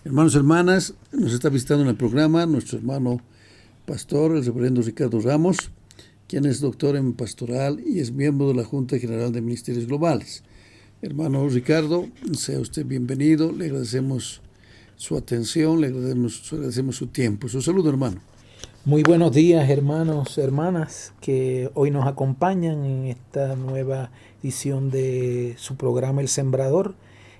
Hermanos y hermanas, nos está visitando en el programa nuestro hermano pastor, el reverendo Ricardo Ramos, quien es doctor en pastoral y es miembro de la Junta General de Ministerios Globales. Hermano Ricardo, sea usted bienvenido, le agradecemos su atención, le agradecemos su tiempo. Su saludo, hermano. Muy buenos días, hermanos, hermanas, que hoy nos acompañan en esta nueva edición de su programa El Sembrador,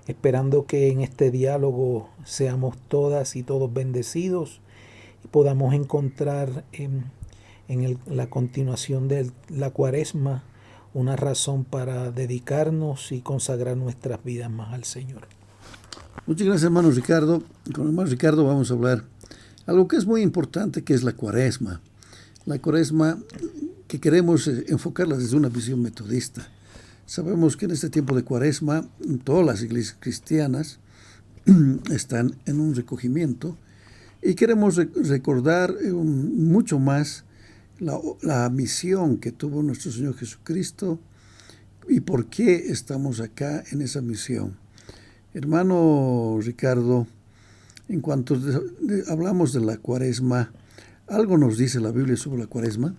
esperando que en este diálogo seamos todas y todos bendecidos y podamos encontrar la continuación de la Cuaresma una razón para dedicarnos y consagrar nuestras vidas más al Señor. Muchas gracias, hermano Ricardo. Con el hermano Ricardo vamos a hablar algo que es muy importante, que es la Cuaresma. La Cuaresma que queremos enfocarla desde una visión metodista. Sabemos que en este tiempo de Cuaresma todas las iglesias cristianas están en un recogimiento y queremos recordar mucho más la misión que tuvo nuestro Señor Jesucristo y por qué estamos acá en esa misión. Hermano Ricardo, en cuanto hablamos de la Cuaresma, ¿algo nos dice la Biblia sobre la Cuaresma?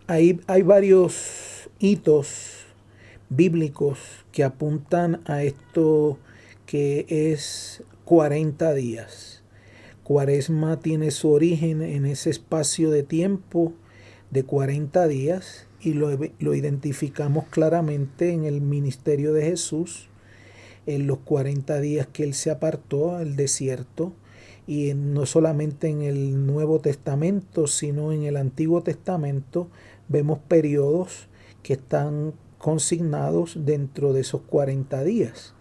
Hay varios hitos bíblicos que apuntan a esto que es 40 días. Cuaresma tiene su origen en ese espacio de tiempo de 40 días y lo identificamos claramente en el ministerio de Jesús, en los 40 días que Él se apartó al desierto, y no solamente en el Nuevo Testamento, sino en el Antiguo Testamento, vemos periodos que están consignados dentro de esos 40 días.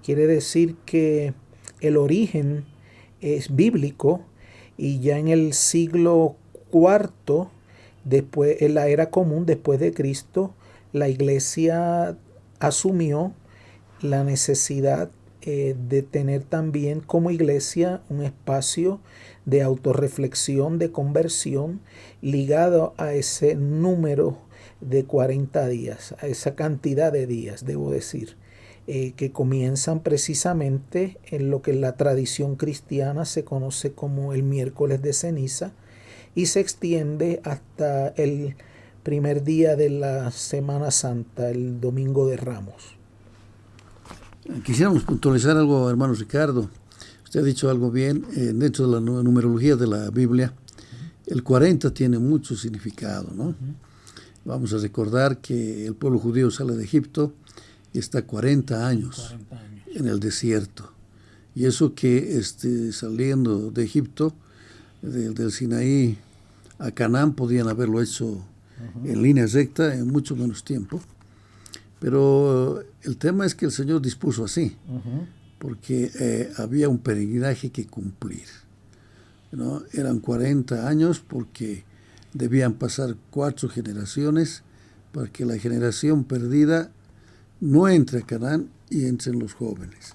Quiere decir que el origen es bíblico y ya en el siglo IV, después, en la era común después de Cristo, la iglesia asumió la necesidad de tener también como iglesia un espacio de autorreflexión, de conversión, ligado a ese número de 40 días, a esa cantidad de días, debo decir, que comienzan precisamente en lo que en la tradición cristiana se conoce como el miércoles de ceniza y se extiende hasta el primer día de la Semana Santa, el Domingo de Ramos. Quisiéramos puntualizar algo, hermano Ricardo. Usted ha dicho algo bien. Dentro de la numerología de la Biblia, el 40 tiene mucho significado, ¿no? Vamos a recordar que el pueblo judío sale de Egipto y está 40 años en el desierto. Y eso que saliendo de Egipto, del Sinaí a Canaán, podían haberlo hecho en línea recta en mucho menos tiempo. Pero el tema es que el Señor dispuso así, porque había un peregrinaje que cumplir, ¿no? Eran 40 años porque debían pasar 4 generaciones para que la generación perdida no entre a Canaán y entren los jóvenes.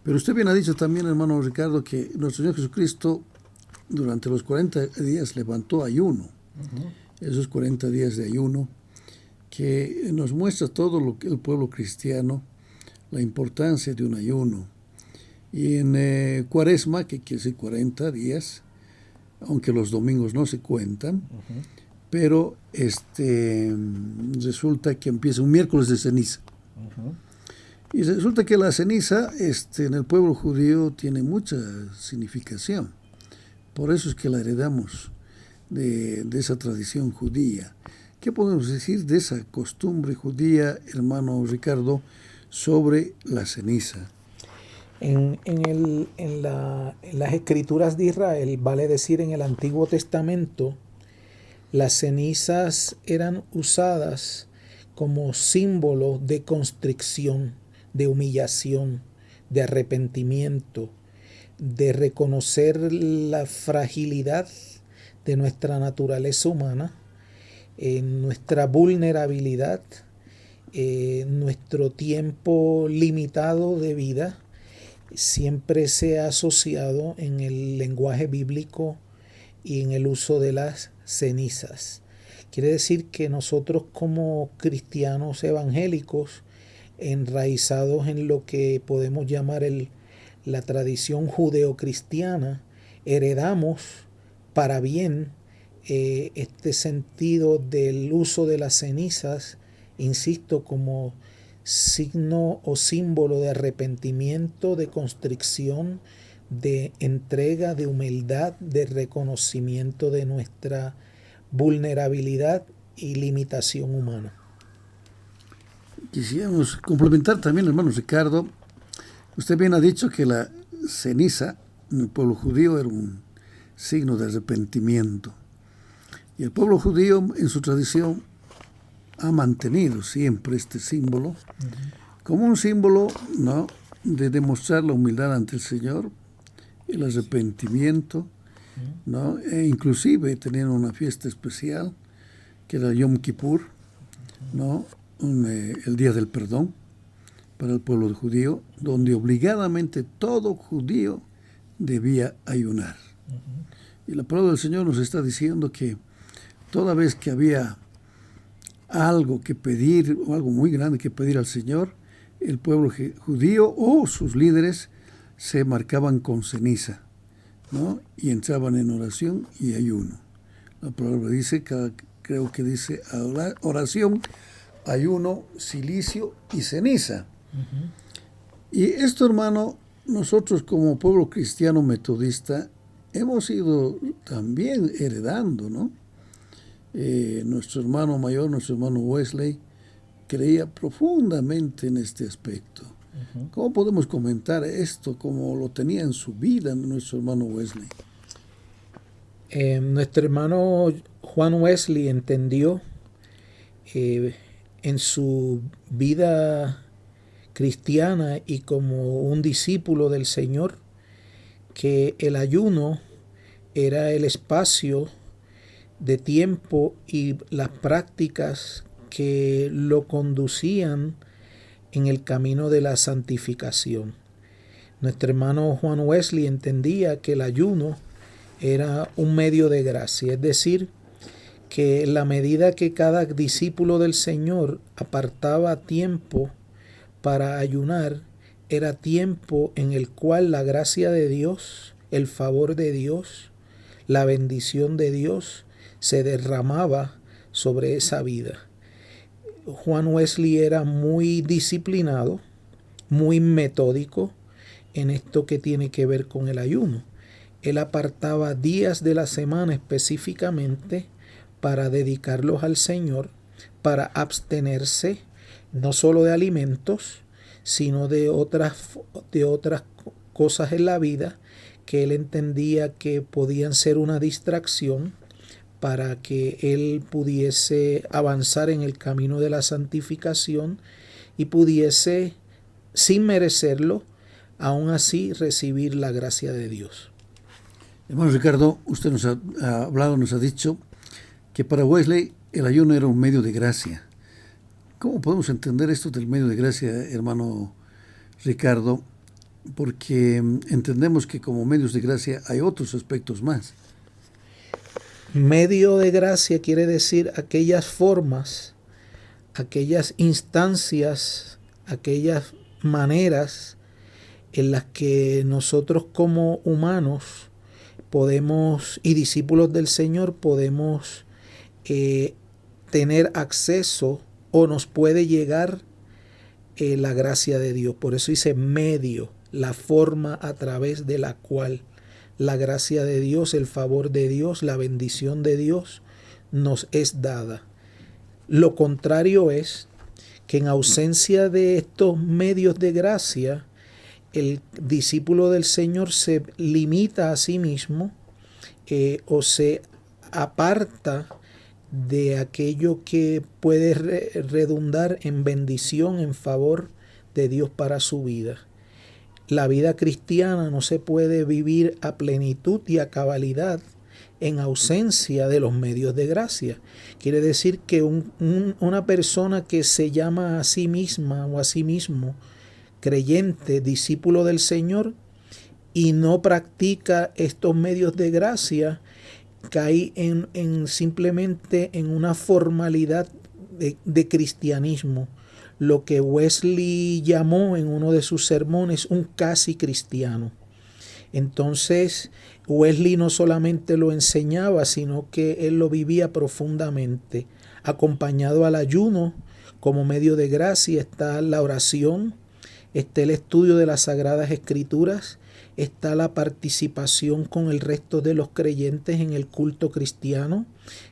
Pero usted bien ha dicho también, hermano Ricardo, que nuestro Señor Jesucristo durante los 40 días levantó ayuno. Esos 40 días de ayuno que nos muestra todo lo que el pueblo cristiano, la importancia de un ayuno. Y en Cuaresma, que quiere decir 40 días, aunque los domingos no se cuentan, pero resulta que empieza un miércoles de ceniza. Y resulta que la ceniza en el pueblo judío tiene mucha significación. Por eso es que la heredamos de esa tradición judía. ¿Qué podemos decir de esa costumbre judía, hermano Ricardo, sobre la ceniza? En las escrituras de Israel, vale decir en el Antiguo Testamento, las cenizas eran usadas como símbolo de constricción, de humillación, de arrepentimiento, de reconocer la fragilidad de nuestra naturaleza humana, nuestra vulnerabilidad, nuestro tiempo limitado de vida. Siempre se ha asociado en el lenguaje bíblico y en el uso de las cenizas. Quiere decir que nosotros como cristianos evangélicos, enraizados en lo que podemos llamar la tradición judeocristiana, heredamos para bien este sentido del uso de las cenizas, insisto, como signo o símbolo de arrepentimiento, de constricción, de entrega, de humildad, de reconocimiento de nuestra vulnerabilidad y limitación humana. Quisiéramos complementar también, hermano Ricardo. Usted bien ha dicho que la ceniza en el pueblo judío era un signo de arrepentimiento. Y el pueblo judío en su tradición ha mantenido siempre este símbolo como un símbolo, ¿no?, de demostrar la humildad ante el Señor, el arrepentimiento, ¿no? E inclusive tenían una fiesta especial que era Yom Kippur, ¿no?, el día del perdón para el pueblo judío, donde obligadamente todo judío debía ayunar. Y la palabra del Señor nos está diciendo que toda vez que había algo que pedir, o algo muy grande que pedir al Señor, el pueblo judío o sus líderes se marcaban con ceniza, ¿no?, y entraban en oración y ayuno. La palabra dice, creo que dice oración, ayuno, silicio y ceniza. Y esto, hermano, nosotros como pueblo cristiano metodista hemos ido también heredando, ¿no? Nuestro hermano mayor, nuestro hermano Wesley, creía profundamente en este aspecto. ¿Cómo podemos comentar esto como lo tenía en su vida nuestro hermano Wesley? Nuestro hermano Juan Wesley entendió en su vida cristiana y como un discípulo del Señor que el ayuno era el espacio de tiempo y las prácticas que lo conducían en el camino de la santificación. Nuestro hermano Juan Wesley entendía que el ayuno era un medio de gracia, es decir, que en la medida que cada discípulo del Señor apartaba tiempo para ayunar, era tiempo en el cual la gracia de Dios, el favor de Dios, la bendición de Dios se derramaba sobre esa vida. Juan Wesley era muy disciplinado, muy metódico en esto que tiene que ver con el ayuno. Él apartaba días de la semana específicamente para dedicarlos al Señor, para abstenerse no solo de alimentos, sino de otras cosas en la vida que él entendía que podían ser una distracción para que él pudiese avanzar en el camino de la santificación y pudiese, sin merecerlo, aún así recibir la gracia de Dios. Hermano Ricardo, usted nos ha hablado, nos ha dicho que para Wesley el ayuno era un medio de gracia. ¿Cómo podemos entender esto del medio de gracia, hermano Ricardo? Porque entendemos que como medios de gracia hay otros aspectos más. Medio de gracia quiere decir aquellas formas, aquellas instancias, aquellas maneras en las que nosotros como humanos podemos, y discípulos del Señor, podemos tener acceso o nos puede llegar la gracia de Dios. Por eso dice medio, la forma a través de la cual la gracia de Dios, el favor de Dios, la bendición de Dios nos es dada. Lo contrario es que en ausencia de estos medios de gracia, el discípulo del Señor se limita a sí mismo o se aparta de aquello que puede redundar en bendición, en favor de Dios para su vida. La vida cristiana no se puede vivir a plenitud y a cabalidad en ausencia de los medios de gracia. Quiere decir que una persona que se llama a sí misma o a sí mismo creyente, discípulo del Señor, y no practica estos medios de gracia, cae simplemente en una formalidad de cristianismo, lo que Wesley llamó en uno de sus sermones un casi cristiano. Entonces, Wesley no solamente lo enseñaba, sino que él lo vivía profundamente. Acompañado al ayuno como medio de gracia está la oración, está el estudio de las Sagradas Escrituras, está la participación con el resto de los creyentes en el culto cristiano,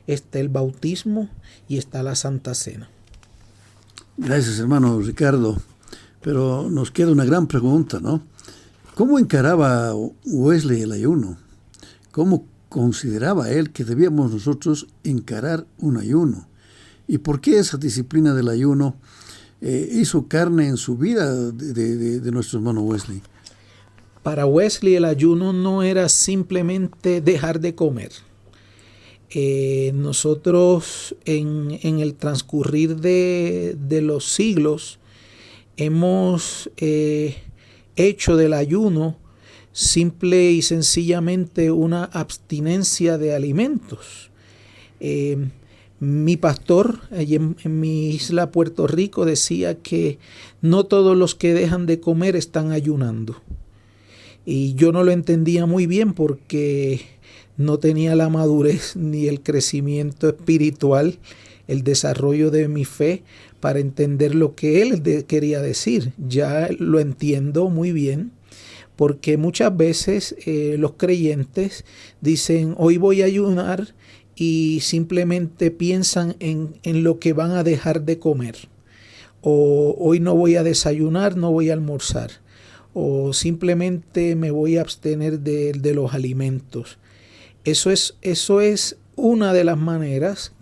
está el bautismo y está la Santa Cena. Gracias, hermano Ricardo. Pero nos queda una gran pregunta, ¿no? ¿Cómo encaraba Wesley el ayuno? ¿Cómo consideraba él que debíamos nosotros encarar un ayuno? ¿Y por qué esa disciplina del ayuno hizo carne en su vida de nuestro hermano Wesley? Para Wesley el ayuno no era simplemente dejar de comer. Nosotros en el transcurrir de los siglos hemos hecho del ayuno simple y sencillamente una abstinencia de alimentos. Mi pastor allí en mi isla Puerto Rico decía que no todos los que dejan de comer están ayunando. Y yo no lo entendía muy bien porque no tenía la madurez ni el crecimiento espiritual, el desarrollo de mi fe para entender lo que él quería decir. Ya lo entiendo muy bien porque muchas veces los creyentes dicen hoy voy a ayunar y simplemente piensan en lo que van a dejar de comer. O hoy no voy a desayunar, no voy a almorzar. O simplemente me voy a abstener de los alimentos. Eso es una de las maneras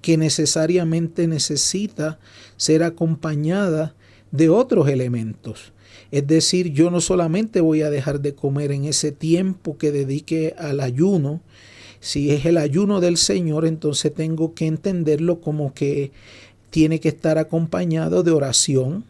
que necesariamente necesita ser acompañada de otros elementos. Es decir, yo no solamente voy a dejar de comer en ese tiempo que dedique al ayuno. Si es el ayuno del Señor, entonces tengo que entenderlo como que tiene que estar acompañado de oración.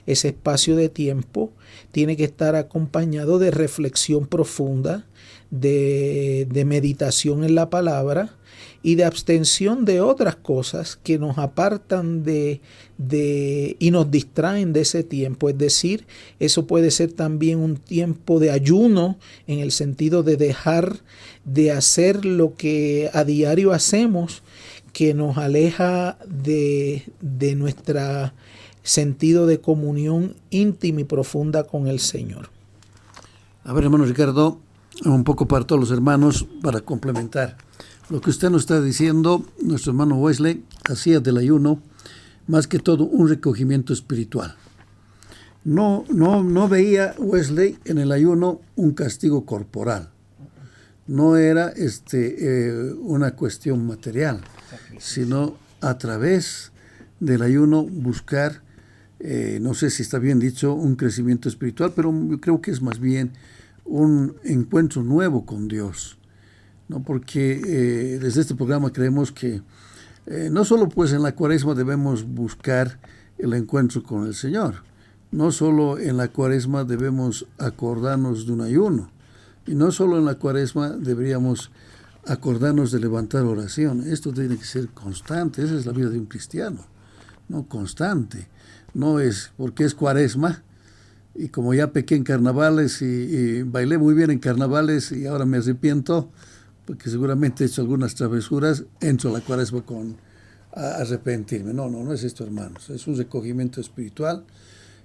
Ese espacio de tiempo tiene que estar acompañado de reflexión profunda, de meditación en la palabra y de abstención de otras cosas que nos apartan y nos distraen de ese tiempo. Es decir, eso puede ser también un tiempo de ayuno en el sentido de dejar de hacer lo que a diario hacemos, que nos aleja de nuestra sentido de comunión íntima y profunda con el Señor. A ver, hermano Ricardo, un poco para todos los hermanos, para complementar lo que usted nos está diciendo. Nuestro hermano Wesley hacía del ayuno más que todo un recogimiento espiritual. No veía Wesley en el ayuno un castigo corporal. No era una cuestión material, sino a través del ayuno buscar, no sé si está bien dicho, un crecimiento espiritual, pero yo creo que es más bien un encuentro nuevo con Dios, ¿no? Porque desde este programa creemos que no solo pues en la Cuaresma debemos buscar el encuentro con el Señor, no solo en la Cuaresma debemos acordarnos de un ayuno, y no solo en la Cuaresma deberíamos acordarnos de levantar oración. Esto tiene que ser constante. Esa es la vida de un cristiano, no constante. No es porque es Cuaresma y como ya pequé en carnavales y bailé muy bien en carnavales y ahora me arrepiento porque seguramente he hecho algunas travesuras, entro a la Cuaresma a arrepentirme. No es esto, hermanos. Es un recogimiento espiritual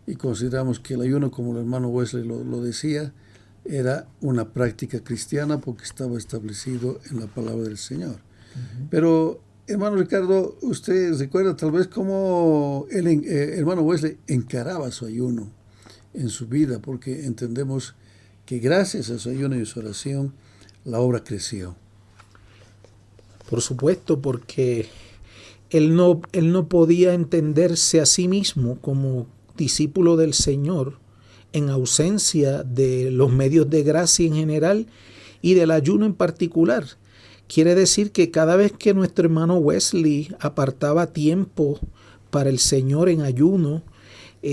y consideramos que el ayuno, como el hermano Wesley lo decía, era una práctica cristiana porque estaba establecido en la palabra del Señor. Uh-huh. Pero, hermano Ricardo, usted recuerda tal vez cómo el hermano Wesley encaraba su ayuno en su vida, porque entendemos que gracias a su ayuno y su oración, la obra creció. Por supuesto, porque él no podía entenderse a sí mismo como discípulo del Señor en ausencia de los medios de gracia en general y del ayuno en particular. Quiere decir que cada vez que nuestro hermano Wesley apartaba tiempo para el Señor en ayuno,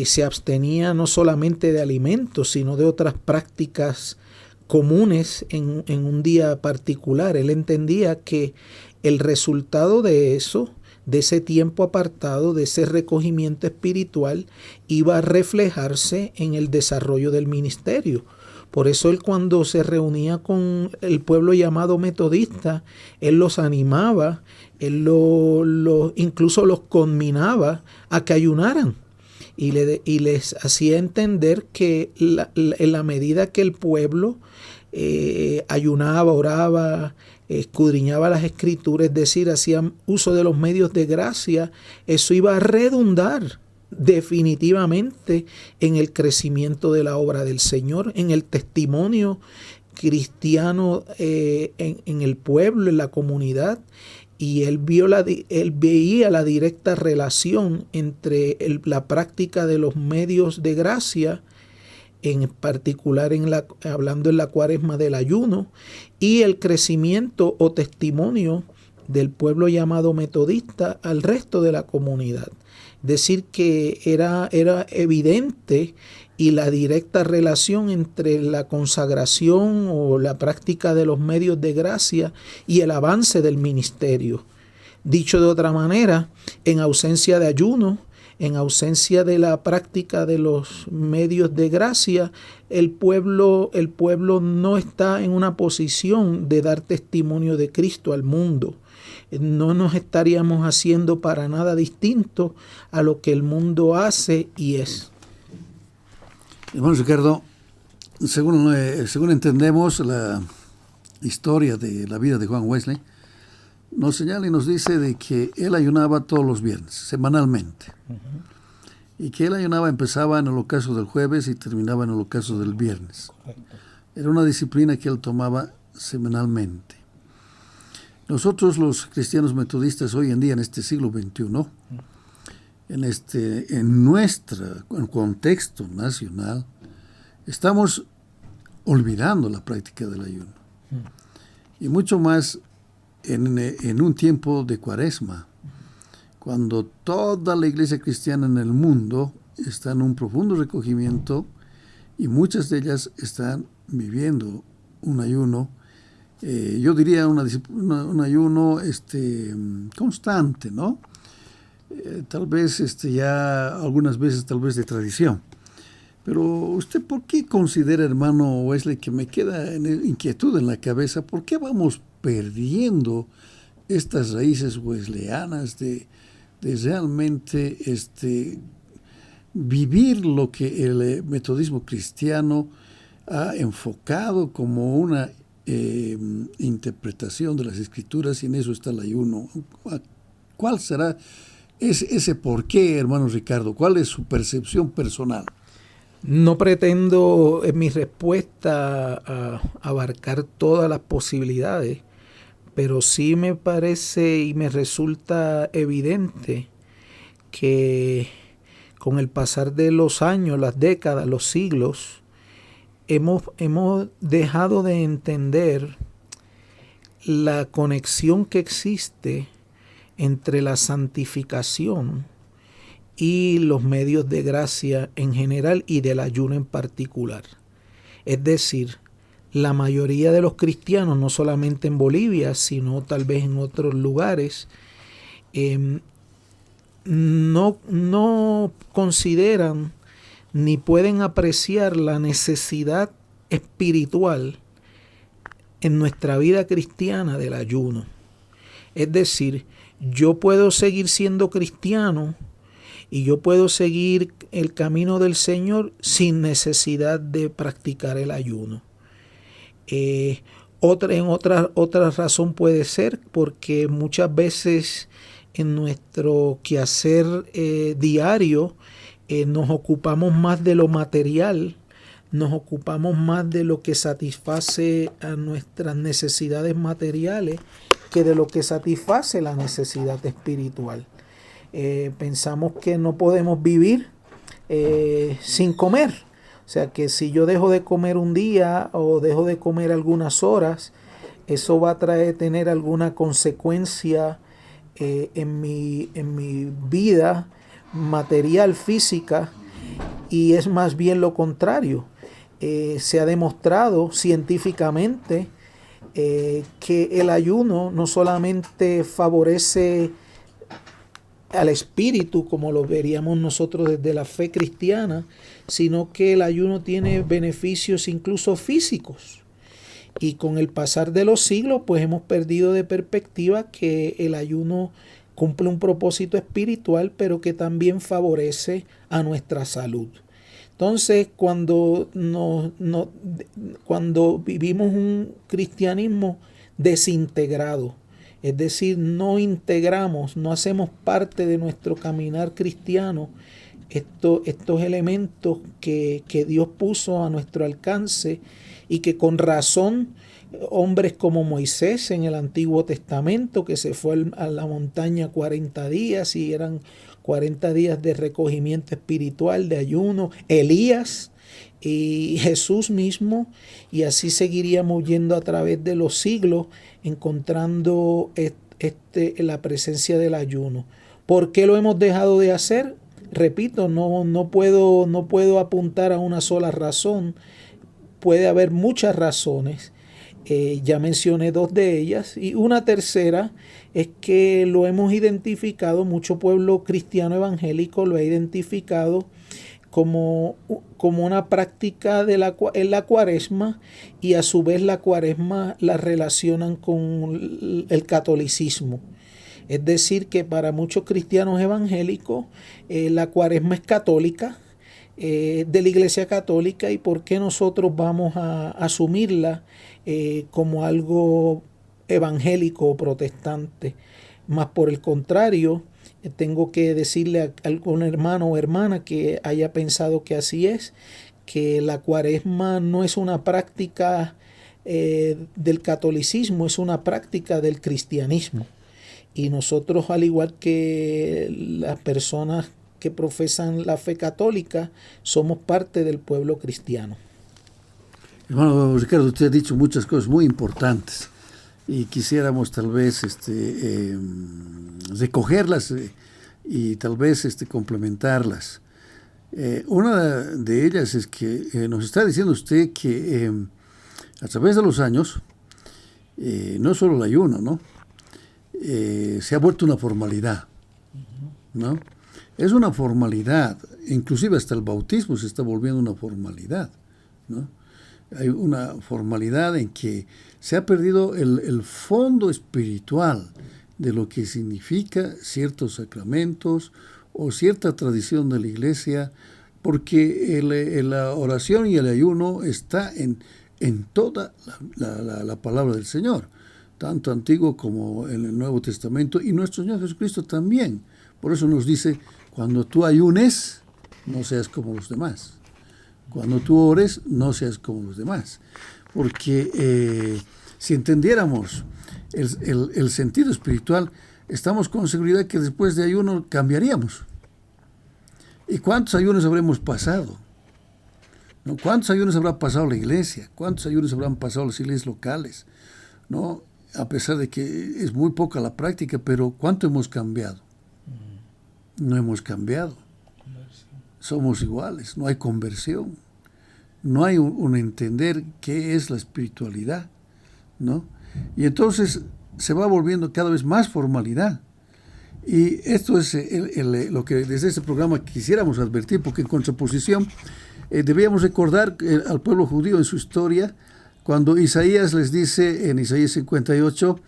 se abstenía no solamente de alimentos, sino de otras prácticas comunes en un día particular. Él entendía que el resultado de eso de ese tiempo apartado, de ese recogimiento espiritual, iba a reflejarse en el desarrollo del ministerio. Por eso él, cuando se reunía con el pueblo llamado metodista, él los animaba, él incluso los conminaba a que ayunaran. Y les hacía entender que en la medida que el pueblo ayunaba, oraba, escudriñaba las escrituras, es decir, hacían uso de los medios de gracia, eso iba a redundar definitivamente en el crecimiento de la obra del Señor, en el testimonio cristiano en el pueblo, en la comunidad. Y él veía la directa relación entre la práctica de los medios de gracia, en particular hablando en la cuaresma del ayuno, y el crecimiento o testimonio del pueblo llamado metodista al resto de la comunidad. Es decir, que era evidente y la directa relación entre la consagración o la práctica de los medios de gracia y el avance del ministerio. Dicho de otra manera, en ausencia de ayuno, en ausencia de la práctica de los medios de gracia, el pueblo no está en una posición de dar testimonio de Cristo al mundo. No nos estaríamos haciendo para nada distinto a lo que el mundo hace y es. Hermano Ricardo, según entendemos la historia de la vida de Juan Wesley, nos señala y nos dice de que él ayunaba todos los viernes, semanalmente. Y que él ayunaba, empezaba en el ocaso del jueves y terminaba en el ocaso del viernes. Era una disciplina que él tomaba semanalmente. Nosotros los cristianos metodistas hoy en día, en este siglo XXI, en nuestro contexto nacional, estamos olvidando la práctica del ayuno. Y mucho más en un tiempo de cuaresma, cuando toda la iglesia cristiana en el mundo está en un profundo recogimiento y muchas de ellas están viviendo un ayuno, yo diría un ayuno constante, ¿no? Tal vez ya algunas veces tal vez de tradición. Pero usted, ¿por qué considera, hermano Wesley, que me queda inquietud en la cabeza? ¿Por qué vamos perdiendo estas raíces wesleyanas de realmente vivir lo que el metodismo cristiano ha enfocado como una interpretación de las Escrituras, y en eso está el ayuno? ¿Cuál será ese por qué, hermano Ricardo? ¿Cuál es su percepción personal? No pretendo en mi respuesta abarcar todas las posibilidades, pero sí me parece y me resulta evidente que con el pasar de los años, las décadas, los siglos, hemos dejado de entender la conexión que existe entre la santificación y los medios de gracia en general y del ayuno en particular. Es decir, la mayoría de los cristianos, no solamente en Bolivia, sino tal vez en otros lugares, no consideran ni pueden apreciar la necesidad espiritual en nuestra vida cristiana del ayuno. Es decir, yo puedo seguir siendo cristiano y yo puedo seguir el camino del Señor sin necesidad de practicar el ayuno. Otra razón puede ser porque muchas veces en nuestro quehacer diario nos ocupamos más de lo material, nos ocupamos más de lo que satisface a nuestras necesidades materiales que de lo que satisface la necesidad espiritual. Pensamos que no podemos vivir sin comer. O sea que si yo dejo de comer un día o dejo de comer algunas horas, eso va a tener alguna consecuencia en mi vida material, física, y es más bien lo contrario. Se ha demostrado científicamente que el ayuno no solamente favorece al espíritu, como lo veríamos nosotros desde la fe cristiana, sino que el ayuno tiene beneficios incluso físicos. Y con el pasar de los siglos, pues hemos perdido de perspectiva que el ayuno cumple un propósito espiritual, pero que también favorece a nuestra salud. Entonces, cuando vivimos un cristianismo desintegrado, es decir, no integramos, no hacemos parte de nuestro caminar cristiano estos elementos que Dios puso a nuestro alcance, y que con razón hombres como Moisés en el Antiguo Testamento, que se fue a la montaña 40 días y eran 40 días de recogimiento espiritual, de ayuno, Elías y Jesús mismo, y así seguiríamos yendo a través de los siglos encontrando la presencia del ayuno. ¿Por qué lo hemos dejado de hacer? Repito, no puedo apuntar a una sola razón. Puede haber muchas razones, ya mencioné dos de ellas, y una tercera es que lo hemos identificado, mucho pueblo cristiano evangélico lo ha identificado como una práctica en la cuaresma, y a su vez la cuaresma la relacionan con el catolicismo. Es decir, que para muchos cristianos evangélicos la cuaresma es católica, de la Iglesia Católica, y por qué nosotros vamos a asumirla como algo evangélico o protestante. Más por el contrario, tengo que decirle a algún hermano o hermana que haya pensado que así es, que la cuaresma no es una práctica del catolicismo, es una práctica del cristianismo. Y nosotros, al igual que las personas que profesan la fe católica, somos parte del pueblo cristiano. Hermano Ricardo, usted ha dicho muchas cosas muy importantes y quisiéramos tal vez recogerlas y tal vez complementarlas. Una de ellas es que nos está diciendo usted que a través de los años, no solo el ayuno, ¿no? Se ha vuelto una formalidad, ¿no? Es una formalidad, inclusive hasta el bautismo se está volviendo una formalidad, ¿no? Hay una formalidad en que se ha perdido el fondo espiritual de lo que significa ciertos sacramentos o cierta tradición de la iglesia, porque la oración y el ayuno está en toda la palabra del Señor, tanto antiguo como en el Nuevo Testamento, y nuestro Señor Jesucristo también. Por eso nos dice: cuando tú ayunes, no seas como los demás. Cuando tú ores, no seas como los demás. Porque si entendiéramos el sentido espiritual, estamos con seguridad que después de ayuno cambiaríamos. ¿Y cuántos ayunos habremos pasado? ¿No? ¿Cuántos ayunos habrá pasado la iglesia? ¿Cuántos ayunos habrán pasado las iglesias locales? ¿No? A pesar de que es muy poca la práctica, pero ¿cuánto hemos cambiado? No hemos cambiado. Somos iguales, no hay conversión. No hay un entender qué es la espiritualidad, ¿no? Y entonces se va volviendo cada vez más formalidad. Y esto es lo que desde este programa quisiéramos advertir, porque en contraposición debíamos recordar al pueblo judío en su historia, cuando Isaías les dice en Isaías 58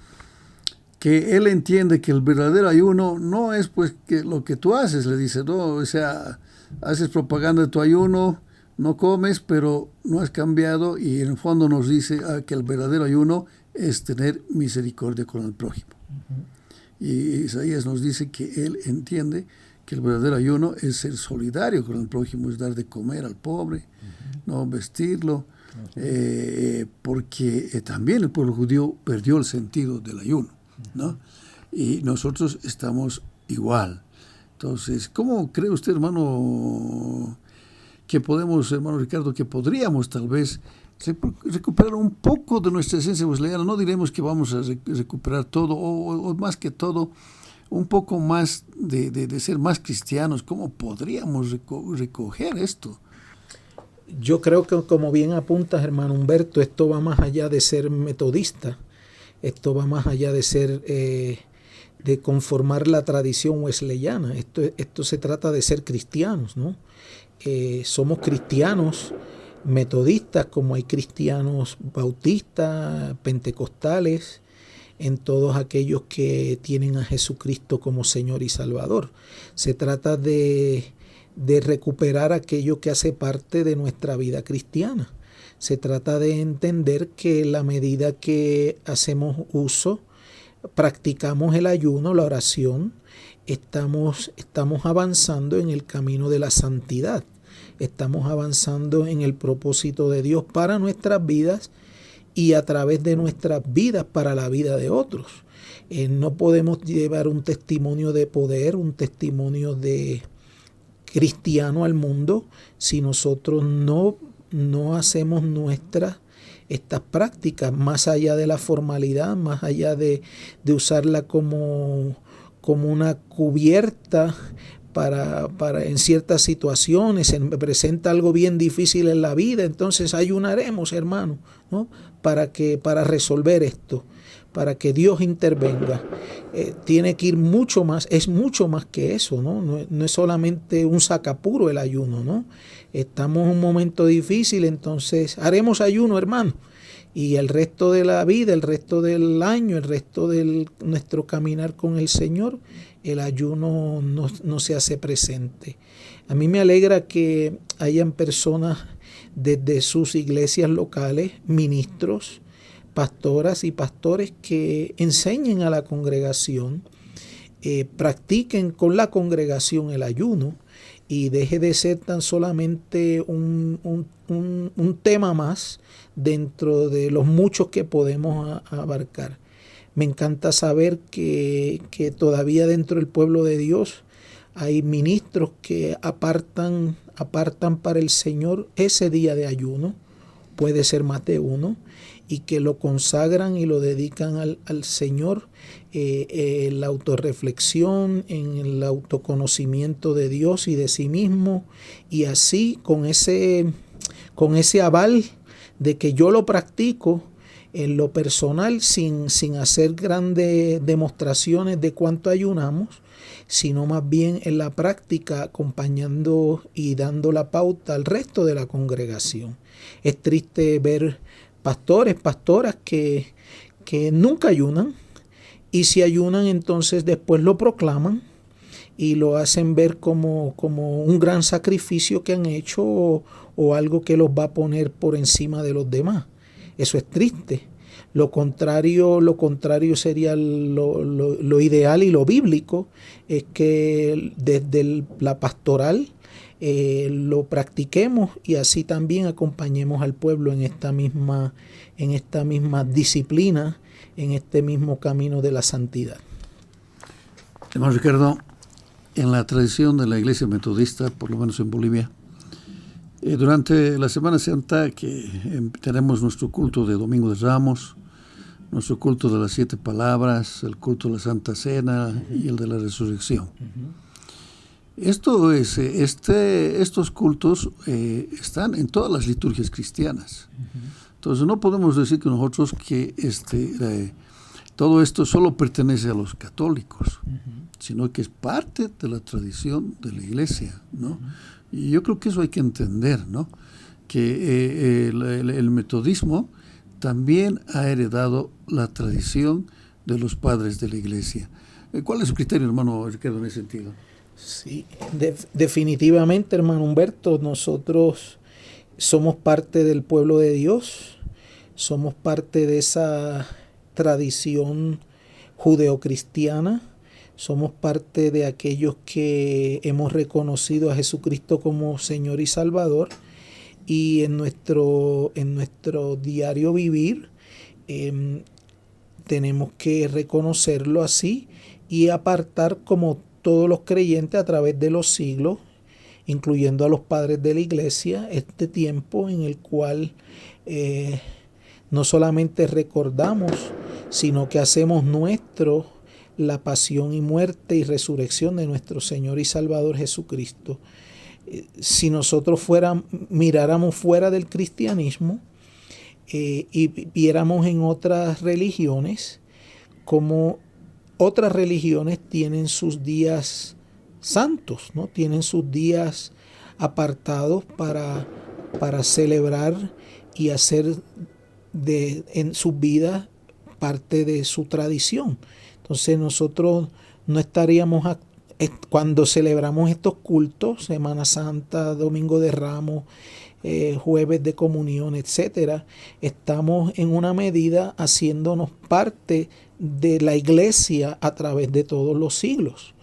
que él entiende que el verdadero ayuno no es pues que lo que tú haces, le dice, no, o sea, haces propaganda de tu ayuno, no comes, pero no has cambiado, y en el fondo nos dice que el verdadero ayuno es tener misericordia con el prójimo. Uh-huh. Y Isaías nos dice que él entiende que el verdadero ayuno es ser solidario con el prójimo, es dar de comer al pobre, uh-huh, no vestirlo, porque también el pueblo judío perdió el sentido del ayuno, ¿no? Y nosotros estamos igual. Entonces, ¿cómo cree usted, hermano, que podemos, hermano Ricardo, que podríamos tal vez recuperar un poco de nuestra esencia wesleyana? No diremos que vamos a recuperar todo, o más que todo, un poco más de ser más cristianos. ¿Cómo podríamos recoger esto? Yo creo que, como bien apuntas, hermano Humberto, esto va más allá de ser metodista. Esto va más allá de ser de conformar la tradición wesleyana. Esto se trata de ser cristianos, ¿no? Somos cristianos metodistas, como hay cristianos bautistas, pentecostales, en todos aquellos que tienen a Jesucristo como Señor y Salvador. Se trata de recuperar aquello que hace parte de nuestra vida cristiana. Se trata de entender que la medida que hacemos uso, practicamos el ayuno, la oración, estamos avanzando en el camino de la santidad. Estamos avanzando en el propósito de Dios para nuestras vidas y a través de nuestras vidas para la vida de otros. No podemos llevar un testimonio de poder, un testimonio de cristiano al mundo si nosotros no hacemos estas prácticas, más allá de la formalidad, más allá de usarla como una cubierta para en ciertas situaciones. Se me presenta algo bien difícil en la vida, entonces ayunaremos, hermano, ¿no? Para resolver esto, para que Dios intervenga. Tiene que ir mucho más, es mucho más que eso, ¿no? No es solamente un sacapuro el ayuno, ¿no? Estamos en un momento difícil, entonces haremos ayuno, hermano. Y el resto de la vida, el resto del año, el resto de nuestro caminar con el Señor, el ayuno no se hace presente. A mí me alegra que hayan personas desde sus iglesias locales, ministros, pastoras y pastores que enseñen a la congregación, practiquen con la congregación el ayuno y deje de ser tan solamente un tema más dentro de los muchos que podemos abarcar. Me encanta saber que todavía dentro del pueblo de Dios hay ministros que apartan para el Señor ese día de ayuno, puede ser más de uno, y que lo consagran y lo dedican al Señor en la autorreflexión, en el autoconocimiento de Dios y de sí mismo, y así con ese aval de que yo lo practico en lo personal sin hacer grandes demostraciones de cuánto ayunamos, sino más bien en la práctica acompañando y dando la pauta al resto de la congregación. Es triste ver pastores, pastoras que nunca ayunan, y si ayunan entonces después lo proclaman y lo hacen ver como un gran sacrificio que han hecho o algo que los va a poner por encima de los demás. Eso es triste. Lo contrario sería lo ideal y lo bíblico, es que desde la pastoral lo practiquemos y así también acompañemos al pueblo en esta misma disciplina, en este mismo camino de la santidad. Hermano Ricardo, en la tradición de la Iglesia Metodista, por lo menos en Bolivia, durante la Semana Santa que tenemos nuestro culto de Domingo de Ramos, nuestro culto de las 7 palabras, el culto de la Santa Cena y el de la Resurrección. Estos cultos están en todas las liturgias cristianas. Entonces no podemos decir que nosotros que todo esto solo pertenece a los católicos, sino que es parte de la tradición de la Iglesia, ¿no? Y yo creo que eso hay que entender, ¿no? Que el metodismo también ha heredado la tradición de los padres de la Iglesia. ¿Cuál es su criterio, hermano Ricardo, en ese sentido? Sí, definitivamente, hermano Humberto, nosotros somos parte del pueblo de Dios, somos parte de esa tradición judeocristiana, somos parte de aquellos que hemos reconocido a Jesucristo como Señor y Salvador, y en nuestro diario vivir tenemos que reconocerlo así y apartar, como todos los creyentes a través de los siglos, incluyendo a los padres de la Iglesia, este tiempo en el cual no solamente recordamos, sino que hacemos nuestro la pasión y muerte y resurrección de nuestro Señor y Salvador Jesucristo. Si nosotros miráramos fuera del cristianismo y viéramos en otras religiones cómo otras religiones tienen sus días santos, ¿no? Tienen sus días apartados para celebrar y hacer en sus vidas parte de su tradición. Entonces nosotros no estaríamos cuando celebramos estos cultos, Semana Santa, Domingo de Ramos, Jueves de Comunión, etcétera, estamos en una medida haciéndonos parte de la iglesia a través de todos los siglos.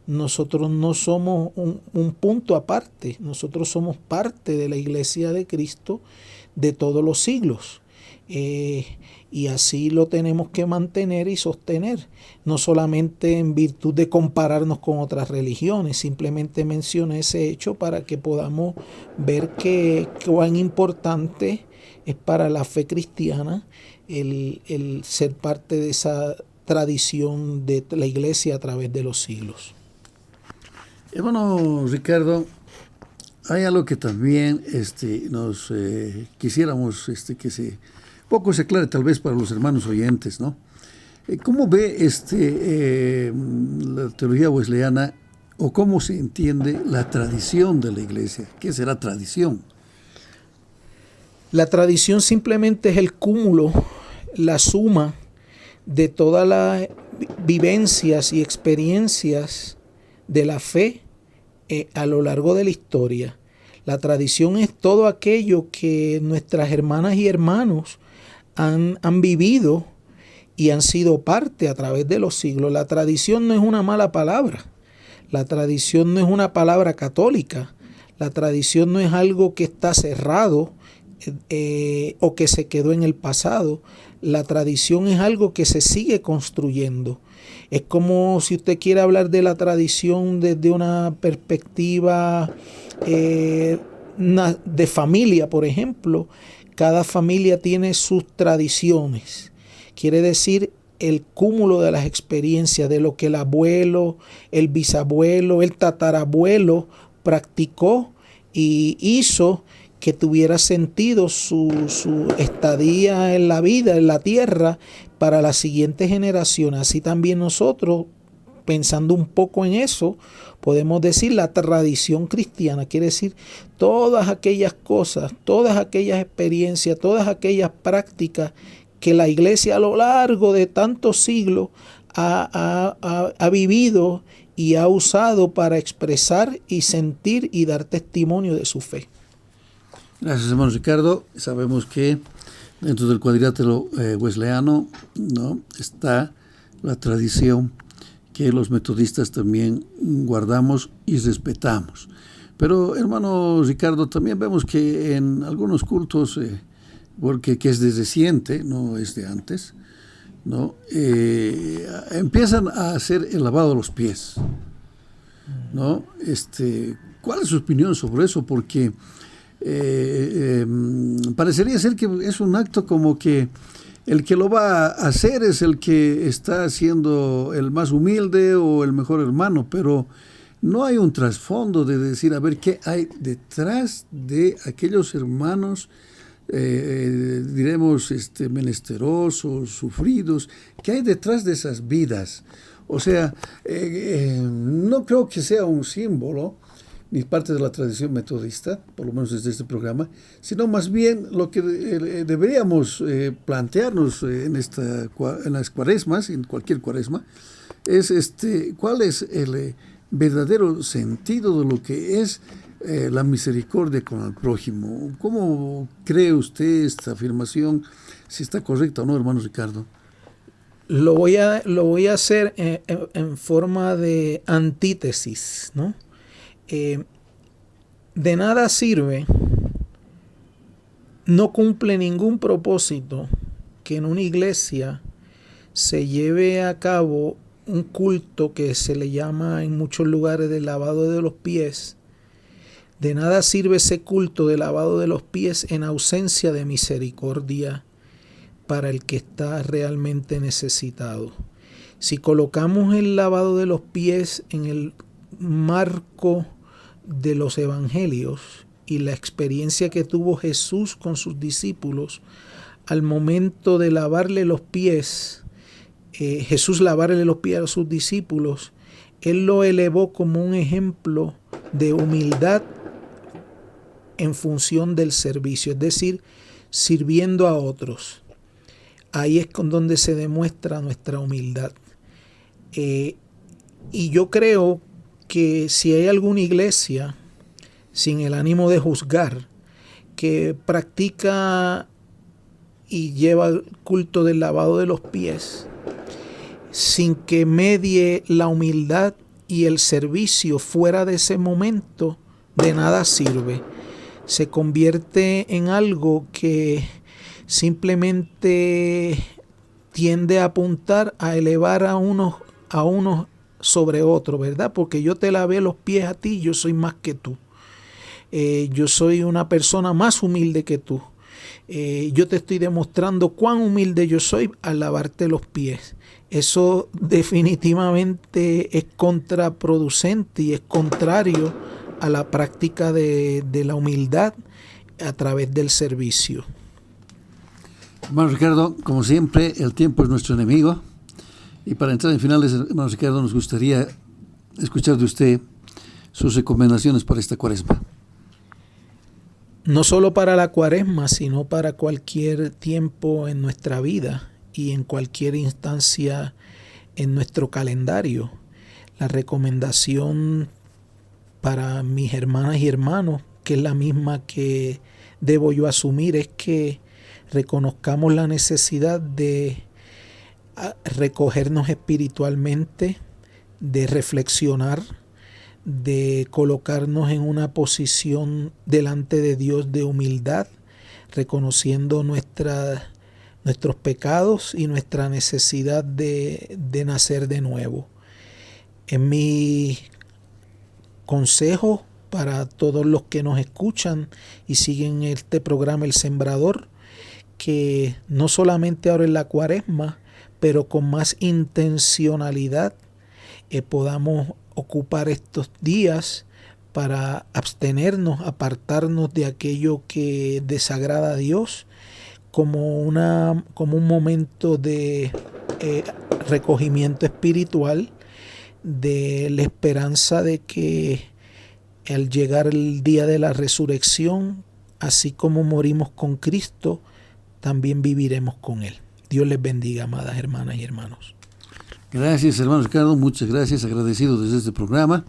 Nosotros no somos un punto aparte, nosotros somos parte de la iglesia de Cristo de todos los siglos. Y así lo tenemos que mantener y sostener, no solamente en virtud de compararnos con otras religiones. Simplemente mencioné ese hecho para que podamos ver cuán importante es para la fe cristiana el ser parte de esa tradición de la iglesia a través de los siglos. Hermano Ricardo, hay algo que también nos quisiéramos que se aclare tal vez para los hermanos oyentes, ¿no? ¿Cómo ve la teología wesleyana o cómo se entiende la tradición de la iglesia? ¿Qué será tradición? La tradición simplemente es el cúmulo, la suma de todas las vivencias y experiencias de la fe a lo largo de la historia. La tradición es todo aquello que nuestras hermanas y hermanos han vivido y han sido parte a través de los siglos. La tradición no es una mala palabra. La tradición no es una palabra católica. La tradición no es algo que está cerrado o que se quedó en el pasado. La tradición es algo que se sigue construyendo. Es como si usted quiere hablar de la tradición desde una perspectiva de familia, por ejemplo. Cada familia tiene sus tradiciones. Quiere decir el cúmulo de las experiencias, de lo que el abuelo, el bisabuelo, el tatarabuelo practicó y hizo que tuviera sentido su estadía en la vida, en la tierra, para la siguiente generación. Así también nosotros, pensando un poco en eso, podemos decir la tradición cristiana. Quiere decir todas aquellas cosas, todas aquellas experiencias, todas aquellas prácticas que la iglesia a lo largo de tantos siglos ha vivido y ha usado para expresar y sentir y dar testimonio de su fe. Gracias, hermano Ricardo. Sabemos que dentro del cuadrilátero wesleyano, ¿no?, está la tradición que los metodistas también guardamos y respetamos. Pero, hermano Ricardo, también vemos que en algunos cultos, porque que es de reciente, no es de antes, ¿no?, empiezan a hacer el lavado de los pies, ¿no? ¿Cuál es su opinión sobre eso? Porque parecería ser que es un acto como que el que lo va a hacer es el que está siendo el más humilde o el mejor hermano, pero no hay un trasfondo de decir, a ver, ¿qué hay detrás de aquellos hermanos, diremos, menesterosos, sufridos? ¿Qué hay detrás de esas vidas? O sea, no creo que sea un símbolo ni parte de la tradición metodista, por lo menos desde este programa, sino más bien lo que deberíamos plantearnos en las cuaresmas, en cualquier cuaresma, es cuál es el verdadero sentido de lo que es la misericordia con el prójimo. ¿Cómo cree usted esta afirmación? Si está correcta o no, hermano Ricardo. Lo voy a hacer en forma de antítesis, ¿no? De nada sirve, no cumple ningún propósito que en una iglesia se lleve a cabo un culto que se le llama en muchos lugares de lavado de los pies. De nada sirve ese culto de lavado de los pies en ausencia de misericordia para el que está realmente necesitado. Si colocamos el lavado de los pies en el marco de los evangelios y la experiencia que tuvo Jesús con sus discípulos, al momento de lavarle los pies, Jesús lavarle los pies a sus discípulos, Él lo elevó como un ejemplo de humildad en función del servicio, es decir, sirviendo a otros. Ahí es con donde se demuestra nuestra humildad. Y yo creo que si hay alguna iglesia, sin el ánimo de juzgar, que practica y lleva el culto del lavado de los pies, sin que medie la humildad y el servicio fuera de ese momento, de nada sirve. Se convierte en algo que simplemente tiende a apuntar a elevar a unos sobre otros, ¿verdad? Porque yo te lavé los pies a ti, yo soy más que tú. Yo soy una persona más humilde que tú. Yo te estoy demostrando cuán humilde yo soy al lavarte los pies. Eso definitivamente es contraproducente y es contrario a la práctica de la humildad a través del servicio. Hermano Ricardo, como siempre, el tiempo es nuestro enemigo. Y para entrar en finales, hermano Ricardo, nos gustaría escuchar de usted sus recomendaciones para esta Cuaresma. No solo para la Cuaresma, sino para cualquier tiempo en nuestra vida y en cualquier instancia en nuestro calendario. La recomendación para mis hermanas y hermanos, que es la misma que debo yo asumir, es que reconozcamos la necesidad de recogernos espiritualmente, de reflexionar, de colocarnos en una posición delante de Dios de humildad, reconociendo nuestros pecados y nuestra necesidad de nacer de nuevo. En mi consejo para todos los que nos escuchan y siguen este programa El Sembrador, que no solamente ahora en la Cuaresma, pero con más intencionalidad podamos ocupar estos días para abstenernos, apartarnos de aquello que desagrada a Dios, como un momento de recogimiento espiritual, de la esperanza de que al llegar el día de la resurrección, así como morimos con Cristo, también viviremos con Él. Dios les bendiga, amadas hermanas y hermanos. Gracias, hermano Ricardo, muchas gracias, agradecido desde este programa.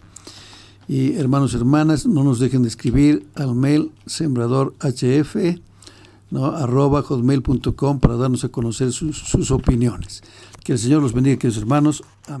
Y hermanos y hermanas, no nos dejen de escribir al mail sembradorhf, @hotmail.com para darnos a conocer sus opiniones. Que el Señor los bendiga, queridos hermanos. Amén.